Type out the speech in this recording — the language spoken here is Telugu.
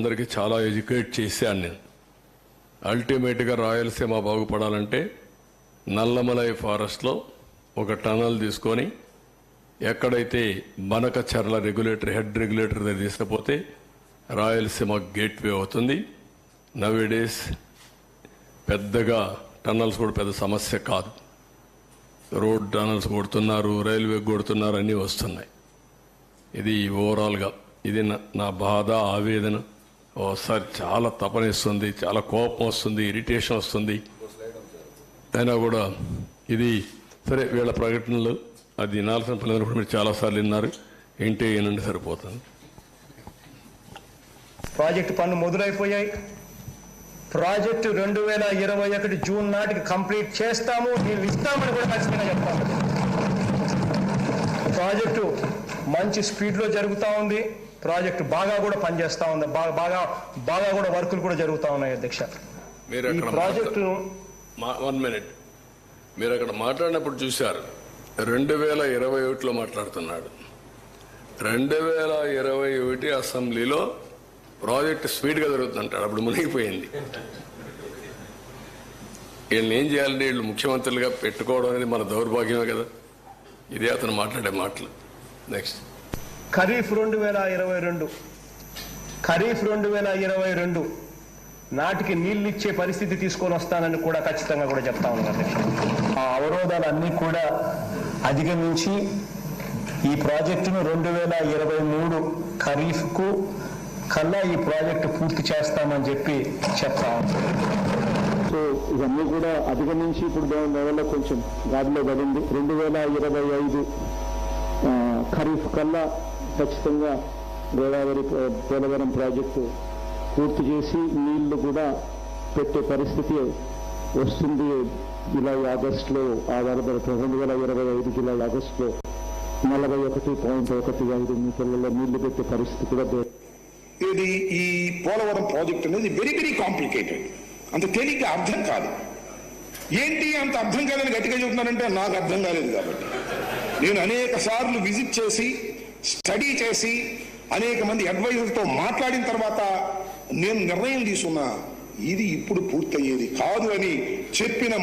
అందరికీ చాలా ఎడ్యుకేట్ చేశాను నేను. అల్టిమేట్గా రాయలసీమ బాగుపడాలంటే నల్లమలై ఫారెస్ట్లో ఒక టనల్ తీసుకొని ఎక్కడైతే బనకచర్ల హెడ్ రెగ్యులేటర్ తీసుకపోతే రాయలసీమ గేట్వే అవుతుంది. నవేడేస్ పెద్దగా టన్నల్స్ కూడా పెద్ద సమస్య కాదు. రోడ్ టనల్స్ కొడుతున్నారు, రైల్వే కొడుతున్నారు, అన్నీ వస్తున్నాయి. ఇది ఓవరాల్గా ఇది నా బాధ, ఆవేదన. ఒకసారి చాలా తపనిస్తుంది, చాలా కోపం వస్తుంది, ఇరిటేషన్ వస్తుంది. అయినా కూడా ఇది సరే, వీళ్ళ ప్రకటనలు అది వినాల్సిన పిల్లలు కూడా మీరు చాలాసార్లు విన్నారు. ఏంటి ఏనండి సరిపోతుంది. ప్రాజెక్టు పనులు మొదలైపోయాయి. ప్రాజెక్టు 2021 జూన్ నాటికి కంప్లీట్ చేస్తాము, నీళ్ళు ఇస్తామని కూడా ఖచ్చితంగా చెప్తాము. ప్రాజెక్టు మంచి స్పీడ్లో జరుగుతూ ఉంది. ప్రాజెక్టు బాగా కూడా పనిచేస్తూ ఉంది. బాగా కూడా వర్కులు కూడా జరుగుతూ ఉన్నాయి. అధ్యక్ష, ఈ ప్రాజెక్టును 1 మినిట్ మీరు అక్కడ మాట్లాడినప్పుడు చూశారు. 2021లో మాట్లాడుతున్నాడు. 2021 అసెంబ్లీలో ప్రాజెక్ట్ స్పీడ్గా జరుగుతుందంటాడు. అప్పుడు మునిగిపోయింది. వీళ్ళని ఏం చేయాలంటే వీళ్ళు ముఖ్యమంత్రులుగా పెట్టుకోవడం అనేది మన దౌర్భాగ్యమే కదా. ఇదే అతను మాట్లాడే మాటలు. నెక్స్ట్ ఖరీఫ్ 2022 నాటికి నీళ్ళు ఇచ్చే పరిస్థితి తీసుకొని వస్తానని కూడా ఖచ్చితంగా కూడా చెప్తా ఉన్నాను. ఆ అవరోధాలన్నీ కూడా అధిగమించి ఈ ప్రాజెక్టును 2023 ఖరీఫ్కు కల్లా ఈ ప్రాజెక్టు పూర్తి చేస్తామని చెప్పి చెప్తా ఉన్నాం. సో ఇవన్నీ కూడా అధిగమించి ఇప్పుడు లెవెల్లో కొంచెం గాడిలో పడింది. 2025 ఖరీఫ్ కల్లా ఖచ్చితంగా గోదావరి పోలవరం ప్రాజెక్టు పూర్తి చేసి నీళ్లు కూడా పెట్టే పరిస్థితి వస్తుంది. జూలై ఆగస్టులో ఆ వరద 2025 జూలై ఆగస్టులో 41.15 మీటర్లలో నీళ్లు పెట్టే పరిస్థితి కూడా. ఇది ఈ పోలవరం ప్రాజెక్ట్ అనేది వెరీ వెరీ కాంప్లికేటెడ్. అంత తేలిగ్గా అర్థం కాదు. ఏంటి అంత అర్థం కాదని గట్టిగా చెబుతున్నానంటే నాకు అర్థం కాలేదు. కాబట్టి నేను అనేక సార్లు విజిట్ చేసి స్టడీ చేసి అనేక మంది అడ్వైజర్తో మాట్లాడిన తర్వాత నేను నిర్ణయం తీసుకున్నా ఇది ఇప్పుడు పూర్తయ్యేది కాదు అని చెప్పిన